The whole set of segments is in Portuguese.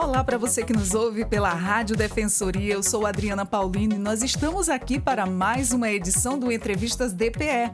Olá para você que nos ouve pela Rádio Defensoria, eu sou Adriana Paulino e nós estamos aqui para mais uma edição do Entrevistas DPE.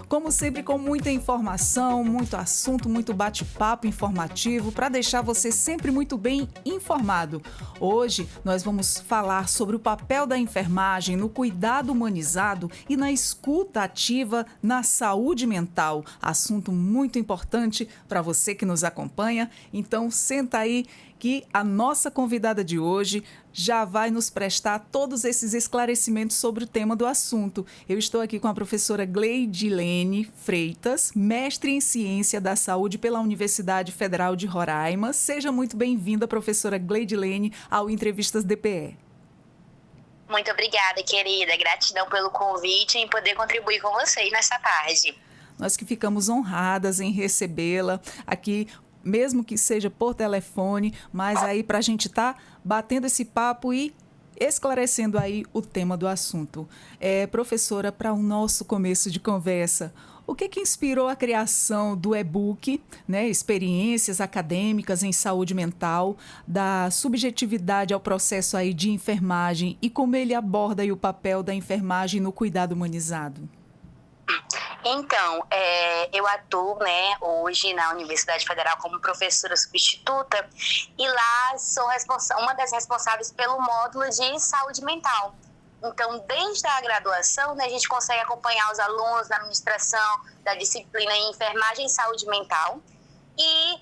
Como sempre, com muita informação, muito assunto, muito bate-papo informativo para deixar você sempre muito bem informado. Hoje nós vamos falar sobre o papel da enfermagem no cuidado humanizado e na escuta ativa na saúde mental. Assunto muito importante para você que nos acompanha. Então, senta aí que a nossa convidada de hoje já vai nos prestar todos esses esclarecimentos sobre o tema do assunto. Eu estou aqui com a professora Gleidilene Freitas, mestre em Ciência da Saúde pela Universidade Federal de Roraima. Seja muito bem-vinda, professora Gleidilene, ao Entrevistas DPE. Muito obrigada, querida. Gratidão pelo convite e em poder contribuir com vocês nessa tarde. Nós que ficamos honradas em recebê-la aqui, mesmo que seja por telefone, mas aí para a gente estar batendo esse papo e esclarecendo aí o tema do assunto. Professora, para o nosso começo de conversa, o que inspirou a criação do e-book, né, Experiências Acadêmicas em Saúde Mental, da subjetividade ao processo aí de enfermagem e como ele aborda aí o papel da enfermagem no cuidado humanizado? Então, eu atuo, hoje na Universidade Federal como professora substituta e lá sou uma das responsáveis pelo módulo de saúde mental. Então, desde a graduação, a gente consegue acompanhar os alunos na administração da disciplina em enfermagem e saúde mental. E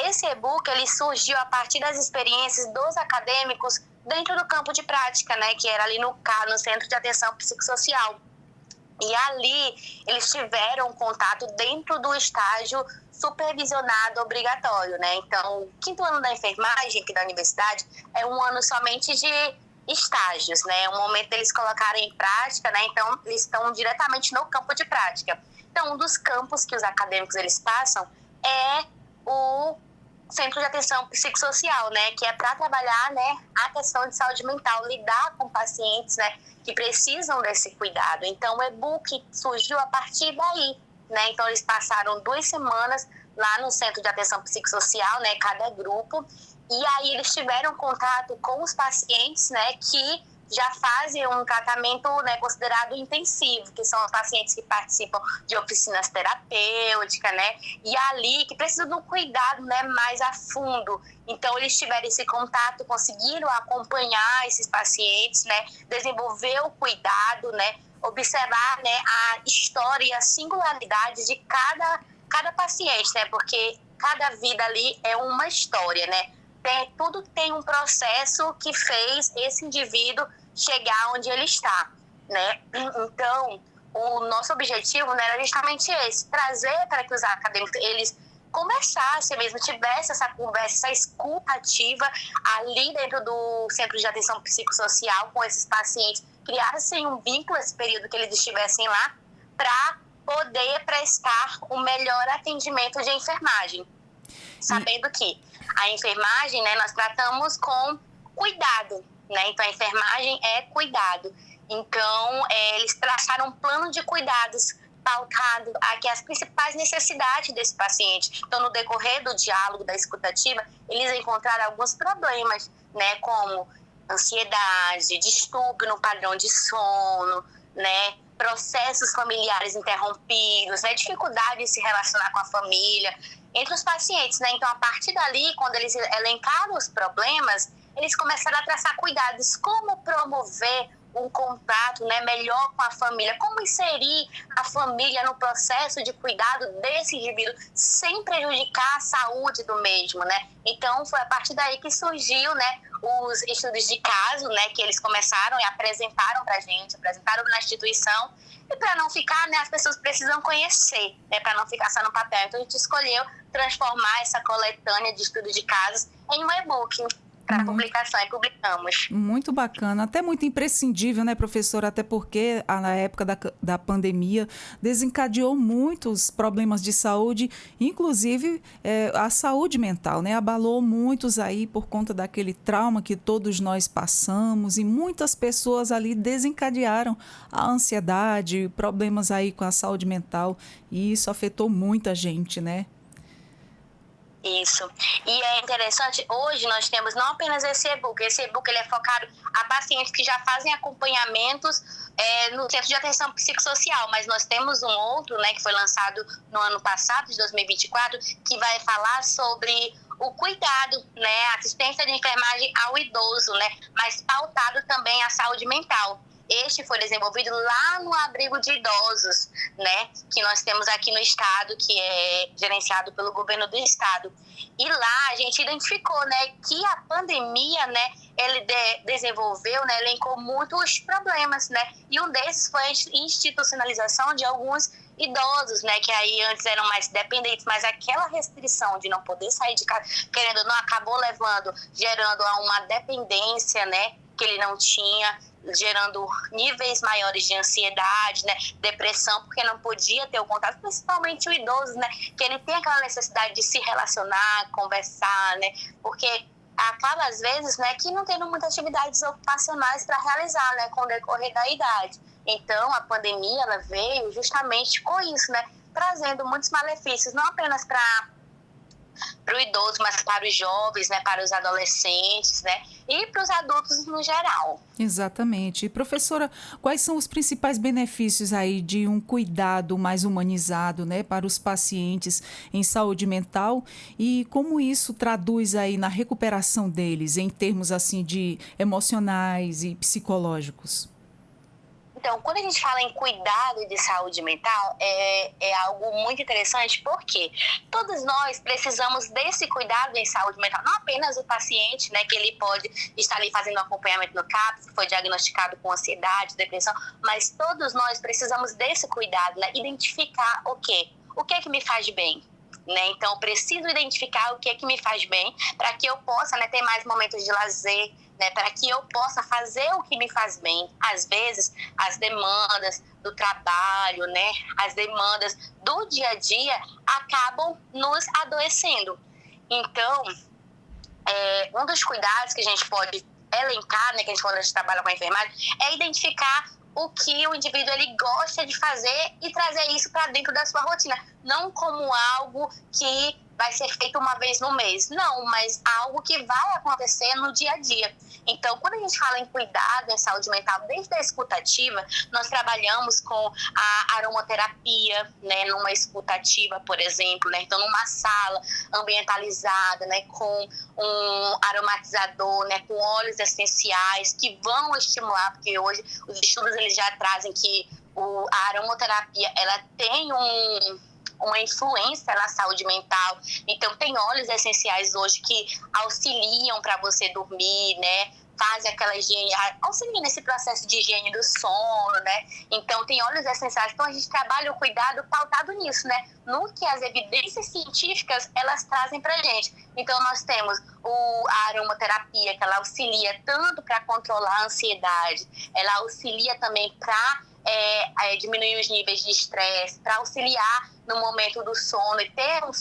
esse e-book ele surgiu a partir das experiências dos acadêmicos dentro do campo de prática, que era ali no Centro de Atenção Psicossocial. E ali eles tiveram contato dentro do estágio supervisionado obrigatório, Então, o 5º ano da enfermagem aqui da universidade é um ano somente de estágios, É um momento deles colocarem em prática, Então, eles estão diretamente no campo de prática. Então, um dos campos que os acadêmicos eles passam é o Centro de Atenção Psicossocial, que é para trabalhar, a questão de saúde mental, lidar com pacientes, que precisam desse cuidado. Então, o e-book surgiu a partir daí, Então, eles passaram 2 semanas lá no Centro de Atenção Psicossocial, cada grupo, e aí eles tiveram contato com os pacientes, que já fazem um tratamento, considerado intensivo, que são os pacientes que participam de oficinas terapêuticas, e ali que precisam de um cuidado, mais a fundo. Então, eles tiveram esse contato, conseguiram acompanhar esses pacientes, desenvolver o cuidado, observar, a história e a singularidade de cada paciente, porque cada vida ali é uma história, Tudo tem um processo que fez esse indivíduo chegar onde ele está, Então, o nosso objetivo era justamente esse, trazer para que os acadêmicos, eles conversassem mesmo, tivessem essa conversa, essa escuta ativa ali dentro do Centro de Atenção Psicossocial com esses pacientes, criassem um vínculo esse período que eles estivessem lá para poder prestar o melhor atendimento de enfermagem. Sabendo que a enfermagem, nós tratamos com cuidado, Então, a enfermagem é cuidado. Então, eles traçaram um plano de cuidados pautado aqui as principais necessidades desse paciente. Então, no decorrer do diálogo, da escutativa, eles encontraram alguns problemas, como ansiedade, distúrbio no padrão de sono, processos familiares interrompidos, dificuldade de se relacionar com a família, entre os pacientes, Então, a partir dali, quando eles elencaram os problemas, eles começaram a traçar cuidados, como promover um contato, melhor com a família, como inserir a família no processo de cuidado desse indivíduo, sem prejudicar a saúde do mesmo, Então, foi a partir daí que surgiu, os estudos de caso, que eles começaram e apresentaram para a gente, apresentaram na instituição, e para não ficar, as pessoas precisam conhecer, para não ficar só no papel. Então, a gente escolheu transformar essa coletânea de estudos de casos em um e-book para publicação e publicamos. Muito bacana, até muito imprescindível, professora? Até porque na época da pandemia desencadeou muitos problemas de saúde, inclusive a saúde mental, Abalou muitos aí por conta daquele trauma que todos nós passamos e muitas pessoas ali desencadearam a ansiedade, problemas aí com a saúde mental e isso afetou muita gente, Isso. E é interessante, hoje nós temos não apenas esse e-book ele é focado a pacientes que já fazem acompanhamentos no Centro de Atenção Psicossocial, mas nós temos um outro, né, que foi lançado no ano passado, de 2024, que vai falar sobre o cuidado, né, assistência de enfermagem ao idoso, né, mas pautado também à saúde mental. Este foi desenvolvido lá no abrigo de idosos, né, que nós temos aqui no estado, que é gerenciado pelo governo do estado. E lá a gente identificou, né, que a pandemia, né, ele desenvolveu, né, elencou muitos problemas, né, e um desses foi a institucionalização de alguns idosos, né, que aí antes eram mais dependentes, mas aquela restrição de não poder sair de casa, querendo ou não, acabou gerando a uma dependência, né, que ele não tinha, gerando níveis maiores de ansiedade, né, depressão, porque não podia ter o contato, principalmente o idoso, né, que ele tem aquela necessidade de se relacionar, conversar, né, porque acaba às vezes, né, que não tendo muitas atividades ocupacionais para realizar, né, com o decorrer da idade. Então, a pandemia, ela veio justamente com isso, né, trazendo muitos malefícios, não apenas para o idoso, mas para os jovens, né, para os adolescentes, né, e para os adultos no geral. Exatamente. E, professora, quais são os principais benefícios aí de um cuidado mais humanizado, né, para os pacientes em saúde mental e como isso traduz aí na recuperação deles em termos assim de emocionais e psicológicos? Então, quando a gente fala em cuidado de saúde mental, é algo muito interessante, porque todos nós precisamos desse cuidado em saúde mental. Não apenas o paciente, né, que ele pode estar ali fazendo um acompanhamento no CAPS, que foi diagnosticado com ansiedade, depressão, mas todos nós precisamos desse cuidado, né, identificar o que é que me faz bem. Né? Então, eu preciso identificar o que é que me faz bem para que eu possa, né, ter mais momentos de lazer, né, para que eu possa fazer o que me faz bem. Às vezes, as demandas do trabalho, né, as demandas do dia a dia acabam nos adoecendo. Então, um dos cuidados que a gente pode elencar, né, que a gente, quando a gente trabalha com a enfermagem, é identificar o que o indivíduo ele gosta de fazer e trazer isso para dentro da sua rotina. Não como algo que vai ser feito uma vez no mês. Não, mas algo que vai acontecer no dia a dia. Então, quando a gente fala em cuidado em saúde mental, desde a escutativa, nós trabalhamos com a aromaterapia, né, numa escutativa, por exemplo, né, então numa sala ambientalizada, né, com um aromatizador, né, com óleos essenciais que vão estimular, porque hoje os estudos eles já trazem que a aromaterapia ela tem uma influência na saúde mental. Então, tem óleos essenciais hoje que auxiliam para você dormir, né? Fazem aquela higiene, auxiliam nesse processo de higiene do sono, né? Então, tem óleos essenciais. Então, a gente trabalha o cuidado pautado nisso, né? No que as evidências científicas, elas trazem pra gente. Então, nós temos a aromaterapia, que ela auxilia tanto para controlar a ansiedade, ela auxilia também para diminuir os níveis de estresse, para auxiliar no momento do sono e ter um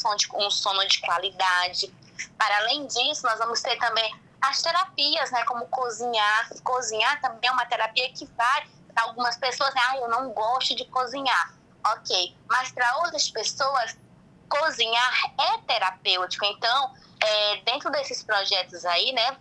sono de qualidade. Para além disso, nós vamos ter também as terapias, né, como cozinhar. Cozinhar também é uma terapia que vai para algumas pessoas, né, eu não gosto de cozinhar. Ok, mas para outras pessoas, cozinhar é terapêutico. Então, dentro desses projetos aí, né,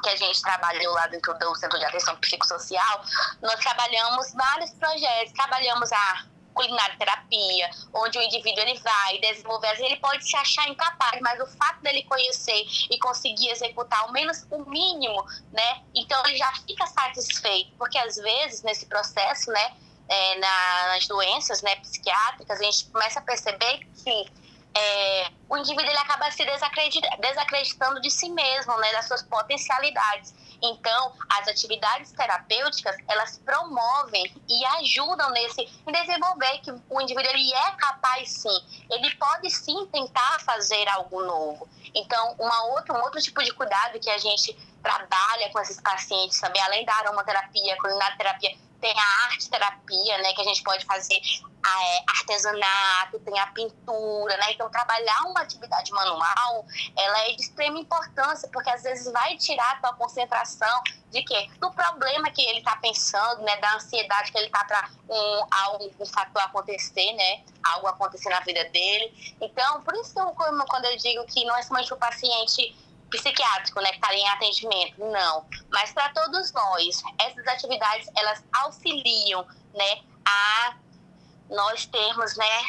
que a gente trabalhou lá dentro do Centro de Atenção Psicossocial, nós trabalhamos vários projetos, trabalhamos a culinária terapia, onde o indivíduo ele vai desenvolver, às vezes ele pode se achar incapaz, mas o fato dele conhecer e conseguir executar ao menos o mínimo, né, então ele já fica satisfeito, porque às vezes nesse processo, né, nas doenças, né, psiquiátricas, a gente começa a perceber que o indivíduo ele acaba se desacreditando de si mesmo, né, das suas potencialidades. Então, as atividades terapêuticas, elas promovem e ajudam em desenvolver que o indivíduo ele é capaz, sim. Ele pode, sim, tentar fazer algo novo. Então, um outro tipo de cuidado que a gente trabalha com esses pacientes também, além da aromaterapia, culinária terapia, tem a arte terapia, né, que a gente pode fazer artesanato, tem a pintura, né? Então, trabalhar uma atividade manual, ela é de extrema importância, porque às vezes vai tirar a tua concentração de quê? Do problema que ele está pensando, né? Da ansiedade que ele está para um fator acontecer, né? Algo acontecer na vida dele. Então, por isso que quando eu digo que não é somente o paciente psiquiátrico, né, que está em atendimento, não. Mas para todos nós, essas atividades, elas auxiliam, né, a nós termos, né,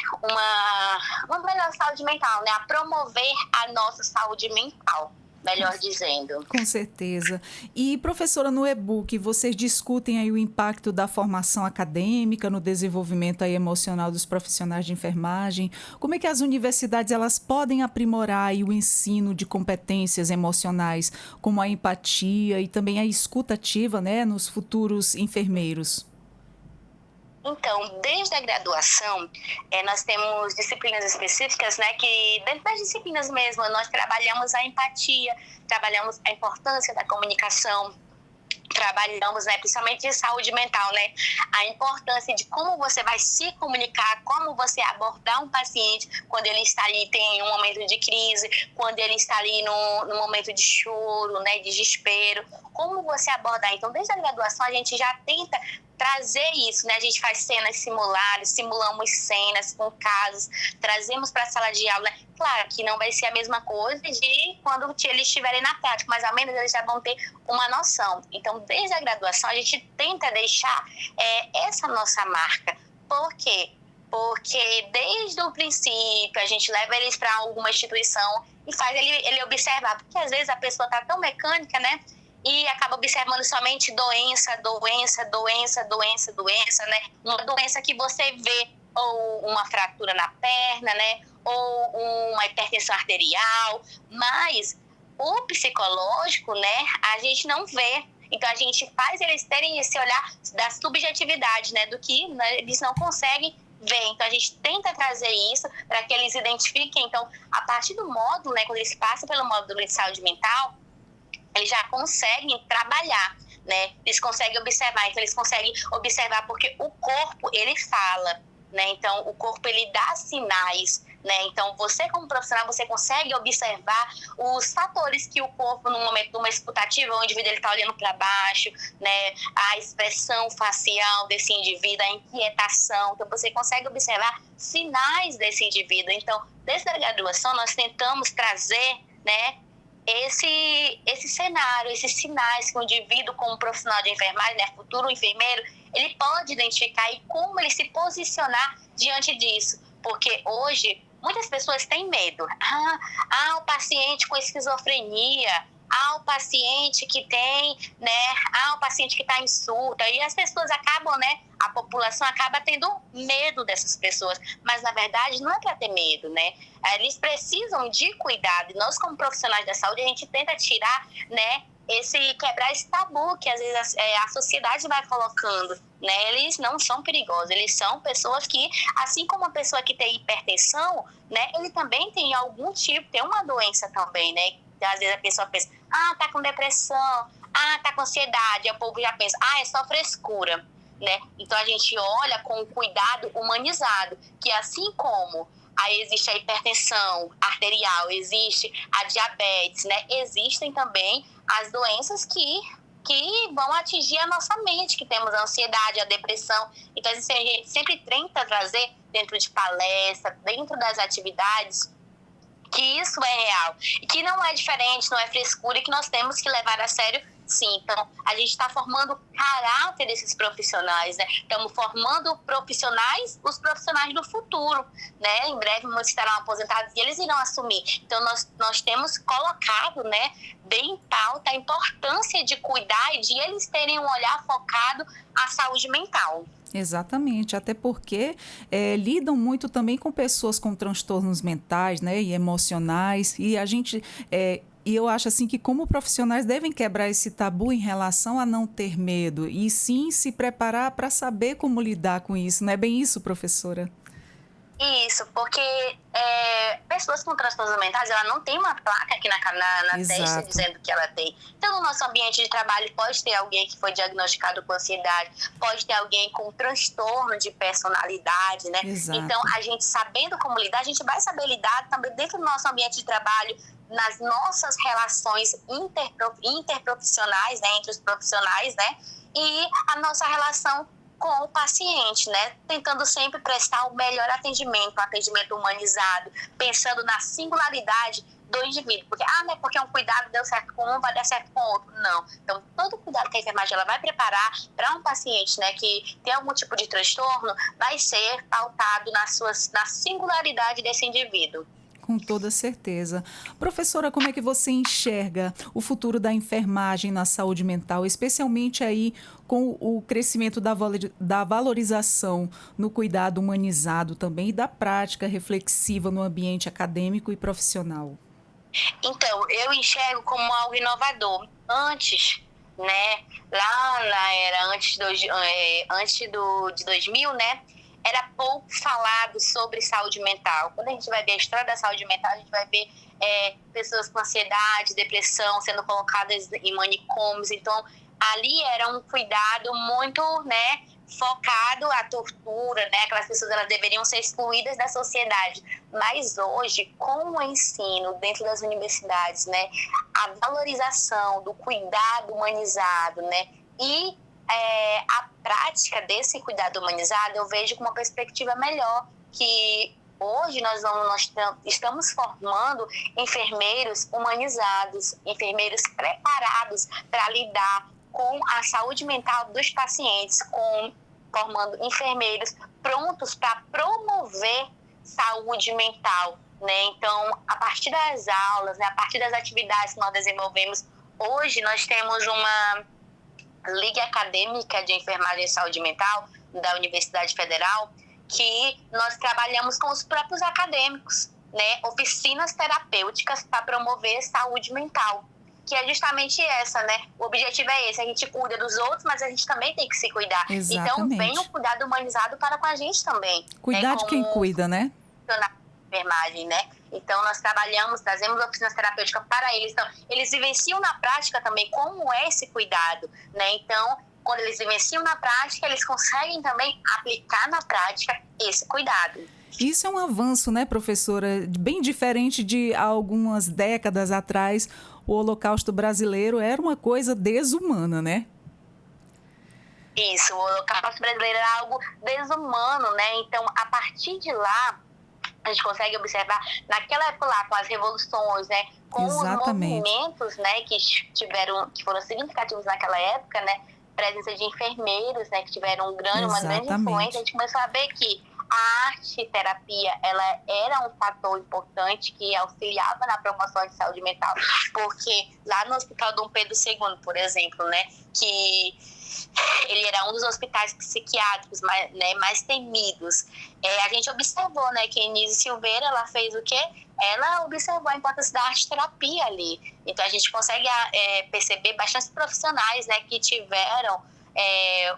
uma melhor saúde mental, né, a promover a nossa saúde mental, melhor dizendo. Com certeza. E, professora, no e-book, vocês discutem aí o impacto da formação acadêmica no desenvolvimento aí emocional dos profissionais de enfermagem. Como é que as universidades elas podem aprimorar aí o ensino de competências emocionais, como a empatia e também a escuta ativa, né, nos futuros enfermeiros? Então, desde a graduação, nós temos disciplinas específicas, né, que dentro das disciplinas mesmo, nós trabalhamos a empatia, trabalhamos a importância da comunicação, trabalhamos, né, principalmente de saúde mental, né, a importância de como você vai se comunicar, como você abordar um paciente quando ele está ali, tem um momento de crise, quando ele está ali no momento de choro, né, de desespero, como você abordar. Então, desde a graduação, a gente já tenta trazer isso, né? A gente faz cenas simulares, simulamos cenas com casos, trazemos para a sala de aula. Claro que não vai ser a mesma coisa de quando eles estiverem na prática, mas ao menos eles já vão ter uma noção. Então, desde a graduação, a gente tenta deixar essa nossa marca. Por quê? Porque desde o princípio a gente leva eles para alguma instituição e faz ele observar, porque às vezes a pessoa está tão mecânica, né? E acaba observando somente doença, né? Uma doença que você vê, ou uma fratura na perna, né? Ou uma hipertensão arterial, mas o psicológico, né? A gente não vê. Então, a gente faz eles terem esse olhar da subjetividade, né? Do que, né, eles não conseguem ver. Então, a gente tenta trazer isso para que eles identifiquem. Então, a partir do módulo, né? Quando eles passam pelo módulo de saúde mental, eles já conseguem trabalhar, né? Eles conseguem observar, então eles conseguem observar porque o corpo, ele fala, né? Então, o corpo, ele dá sinais, né? Então, você como profissional, você consegue observar os fatores que o corpo, no momento de uma escutativa, o indivíduo está olhando para baixo, né? A expressão facial desse indivíduo, a inquietação. Então, você consegue observar sinais desse indivíduo. Então, desde a graduação, nós tentamos trazer, né, esse cenário, esses sinais que o indivíduo, como profissional de enfermagem, né, futuro enfermeiro, ele pode identificar e como ele se posicionar diante disso. Porque hoje, muitas pessoas têm medo. O paciente com esquizofrenia, o paciente que tem, né, o paciente que está em surto. E as pessoas acabam, né, a população acaba tendo medo dessas pessoas. Mas, na verdade, não é para ter medo, né? Eles precisam de cuidado. E nós, como profissionais da saúde, a gente tenta tirar, né, quebrar esse tabu que, às vezes, a sociedade vai colocando, né? Eles não são perigosos. Eles são pessoas que, assim como a pessoa que tem hipertensão, né, ele também tem algum tipo, tem uma doença também, né? Às vezes a pessoa pensa, tá com depressão, tá com ansiedade, e o povo já pensa, é só frescura, né? Então a gente olha com cuidado humanizado, que assim como aí existe a hipertensão arterial, existe a diabetes, né? Existem também as doenças que vão atingir a nossa mente, que temos a ansiedade, a depressão. Então a gente sempre tenta trazer dentro de palestra, dentro das atividades, que isso é real e que não é diferente, não é frescura e que nós temos que levar a sério, sim. Então, a gente está formando o caráter desses profissionais, né? Estamos formando os profissionais do futuro, né? Em breve, muitos estarão aposentados e eles irão assumir. Então, nós temos colocado, né, bem em pauta a importância de cuidar e de eles terem um olhar focado à saúde mental. Exatamente, até porque lidam muito também com pessoas com transtornos mentais, né, e emocionais, e a gente, e eu acho assim que como profissionais devem quebrar esse tabu em relação a não ter medo, e sim se preparar para saber como lidar com isso, não é bem isso, professora? Isso, porque pessoas com transtornos mentais, ela não tem uma placa aqui na testa Exato. dizendo que ela tem. Então, no nosso ambiente de trabalho, pode ter alguém que foi diagnosticado com ansiedade, pode ter alguém com transtorno de personalidade, né? Então, Exato. a gente sabendo como lidar, a gente vai saber lidar também dentro do nosso ambiente de trabalho, nas nossas relações interprofissionais, né? Entre os profissionais, né? E a nossa relação com o paciente, né? Tentando sempre prestar o melhor atendimento, um atendimento humanizado, pensando na singularidade do indivíduo. Porque, não é porque um cuidado deu certo com um, vai dar certo com o outro. Não. Então, todo cuidado que a enfermagem ela vai preparar para um paciente, né, que tem algum tipo de transtorno, vai ser pautado na singularidade desse indivíduo. Com toda certeza. Professora, como é que você enxerga o futuro da enfermagem na saúde mental, especialmente aí com o crescimento da valorização no cuidado humanizado também e da prática reflexiva no ambiente acadêmico e profissional? Então, eu enxergo como algo inovador. Antes, né, lá na era antes de 2000, né, era pouco falado sobre saúde mental. Quando a gente vai ver a história da saúde mental, a gente vai ver pessoas com ansiedade, depressão sendo colocadas em manicômios. Então, ali era um cuidado muito, né, focado à tortura, né? Aquelas pessoas elas deveriam ser excluídas da sociedade. Mas hoje, com o ensino dentro das universidades, né, a valorização do cuidado humanizado, né, e a prática desse cuidado humanizado, eu vejo com uma perspectiva melhor, que hoje nós estamos formando enfermeiros humanizados, enfermeiros preparados para lidar com a saúde mental dos pacientes, formando enfermeiros prontos para promover saúde mental, né? Então, a partir das aulas, né, a partir das atividades que nós desenvolvemos, hoje nós temos uma Liga Acadêmica de Enfermagem e Saúde Mental da Universidade Federal, que nós trabalhamos com os próprios acadêmicos, né? Oficinas terapêuticas para promover saúde mental, que é justamente essa, né? O objetivo é esse, a gente cuida dos outros, mas a gente também tem que se cuidar. Então, vem o Exatamente. cuidado humanizado para com a gente também, né? Cuidar de quem Como cuida, né? profissional de enfermagem, né? Então, nós trazemos oficinas terapêuticas para eles. Então, eles vivenciam na prática também como é esse cuidado, né? Então, quando eles vivenciam na prática, eles conseguem também aplicar na prática esse cuidado. Isso é um avanço, né, professora? Bem diferente de há algumas décadas atrás, o Holocausto brasileiro era uma coisa desumana, né? Isso, o Holocausto brasileiro era algo desumano, né? Então, a partir de lá, a gente consegue observar, naquela época lá, com as revoluções, né? Com Exatamente. os movimentos, né, que foram significativos naquela época, né? Presença de enfermeiros, né, que tiveram uma grande influência, a Exatamente. gente começou a ver que a arte-terapia, ela era um fator importante que auxiliava na promoção de saúde mental, porque lá no Hospital Dom Pedro II, por exemplo, né, que ele era um dos hospitais psiquiátricos mais temidos. A gente observou, né, que a Inise Silveira, ela fez o quê? Ela observou a importância da arte-terapia ali. Então, a gente consegue perceber bastante profissionais, né, que tiveram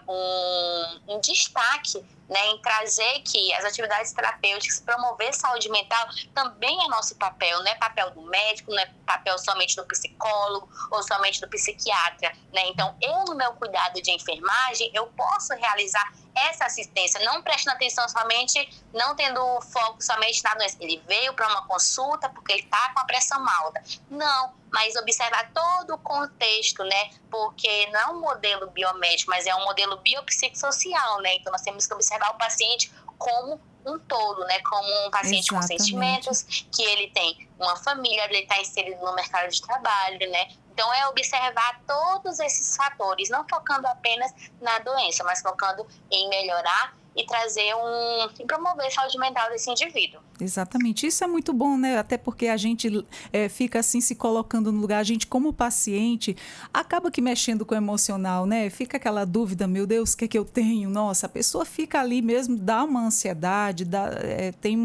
um destaque, né, em trazer que as atividades terapêuticas, promover saúde mental, também é nosso papel, não é papel do médico, não é papel somente do psicólogo ou somente do psiquiatra, né? Então, eu no meu cuidado de enfermagem, eu posso realizar essa assistência, não prestando atenção somente, não tendo foco somente na doença. Ele veio para uma consulta porque ele está com a pressão alta. Não, mas observar todo o contexto, né? Porque não é um modelo biomédico, mas é um modelo biopsicossocial, né? Então, nós temos que observar o paciente como um todo, né? Como um paciente com Exatamente. sentimentos, que ele tem uma família, ele está inserido no mercado de trabalho, né? Então, é observar todos esses fatores, não focando apenas na doença, mas focando em melhorar e e promover a saúde mental desse indivíduo. Exatamente. Isso é muito bom, né? Até porque a gente fica assim se colocando no lugar, a gente como paciente acaba que mexendo com o emocional, né? Fica aquela dúvida, meu Deus, o que é que eu tenho? Nossa, a pessoa fica ali mesmo, dá uma ansiedade, tem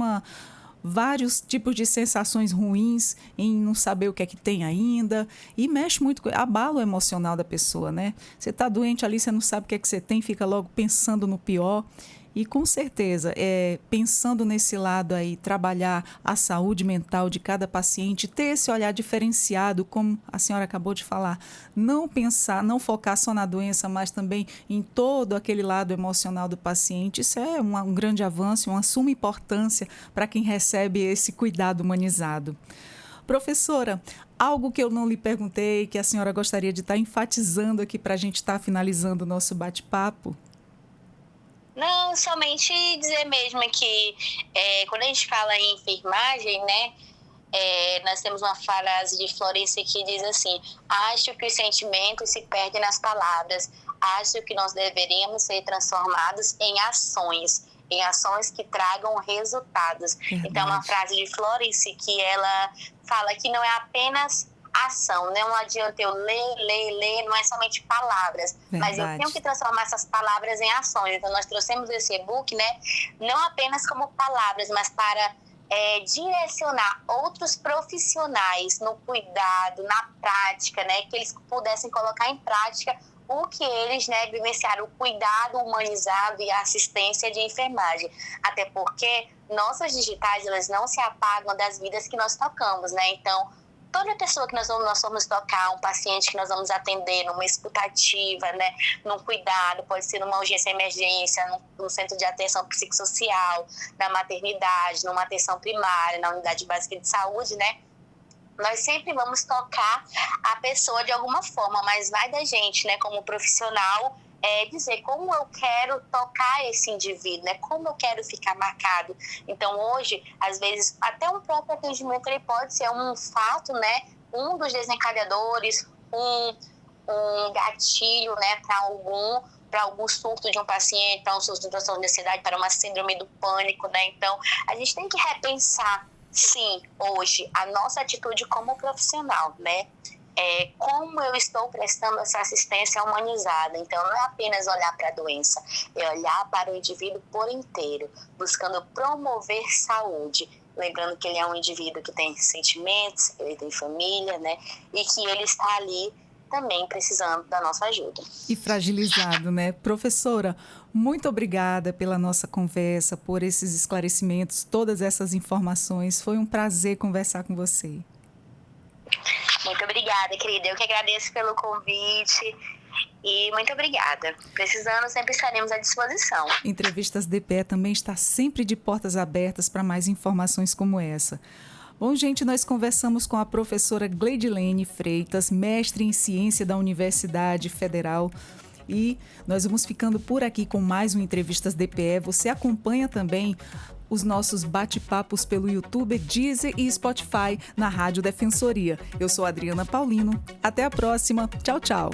vários tipos de sensações ruins em não saber o que é que tem ainda e mexe muito, abala o emocional da pessoa, né? Você está doente ali, você não sabe o que é que você tem, fica logo pensando no pior. E com certeza, pensando nesse lado aí, trabalhar a saúde mental de cada paciente, ter esse olhar diferenciado, como a senhora acabou de falar, não pensar, não focar só na doença, mas também em todo aquele lado emocional do paciente, isso é um grande avanço, uma suma importância para quem recebe esse cuidado humanizado. Professora, algo que eu não lhe perguntei, que a senhora gostaria de estar enfatizando aqui para a gente estar finalizando o nosso bate-papo? Não, somente dizer mesmo que quando a gente fala em enfermagem, né, nós temos uma frase de Florence que diz assim: acho que os sentimentos se perdem nas palavras, acho que nós deveríamos ser transformados em ações que tragam resultados. Verdade. Então, é uma frase de Florence que ela fala que não é apenas ação, né? Não adianta eu ler, não é somente palavras, Verdade. mas eu tenho que transformar essas palavras em ações. Então, nós trouxemos esse e-book, né? Não apenas como palavras, mas para direcionar outros profissionais no cuidado, na prática, né? Que eles pudessem colocar em prática o que eles, né, vivenciaram, o cuidado humanizado e a assistência de enfermagem. Até porque nossas digitais, elas não se apagam das vidas que nós tocamos, né? Então, toda pessoa que nós vamos tocar, um paciente que nós vamos atender numa escutativa, né, num cuidado, pode ser numa urgência emergência, num centro de atenção psicossocial, na maternidade, numa atenção primária, na unidade básica de saúde, né? Nós sempre vamos tocar a pessoa de alguma forma, mas vai da gente, né, como profissional, dizer como eu quero tocar esse indivíduo, né, como eu quero ficar marcado. Então, hoje, às vezes, até um próprio atendimento ele pode ser um fato, né, um dos desencadeadores, um gatilho, né, para algum surto de um paciente, para um surto de transtorno de ansiedade, para uma síndrome do pânico, né? Então, a gente tem que repensar, sim, hoje, a nossa atitude como profissional, né? Como eu estou prestando essa assistência humanizada. Então, não é apenas olhar para a doença, é olhar para o indivíduo por inteiro, buscando promover saúde. Lembrando que ele é um indivíduo que tem sentimentos, ele tem família, né? E que ele está ali também precisando da nossa ajuda. E fragilizado, né? Professora, muito obrigada pela nossa conversa, por esses esclarecimentos, todas essas informações. Foi um prazer conversar com você. Muito obrigada, querida. Eu que agradeço pelo convite e muito obrigada. Precisando, sempre estaremos à disposição. Entrevistas DPE também está sempre de portas abertas para mais informações como essa. Bom, gente, nós conversamos com a professora Gleidilene Freitas, mestre em ciência da Universidade Federal. E nós vamos ficando por aqui com mais um Entrevistas DPE. Você acompanha também os nossos bate-papos pelo YouTube, Deezer e Spotify na Rádio Defensoria. Eu sou Adriana Paulino. Até a próxima. Tchau, tchau.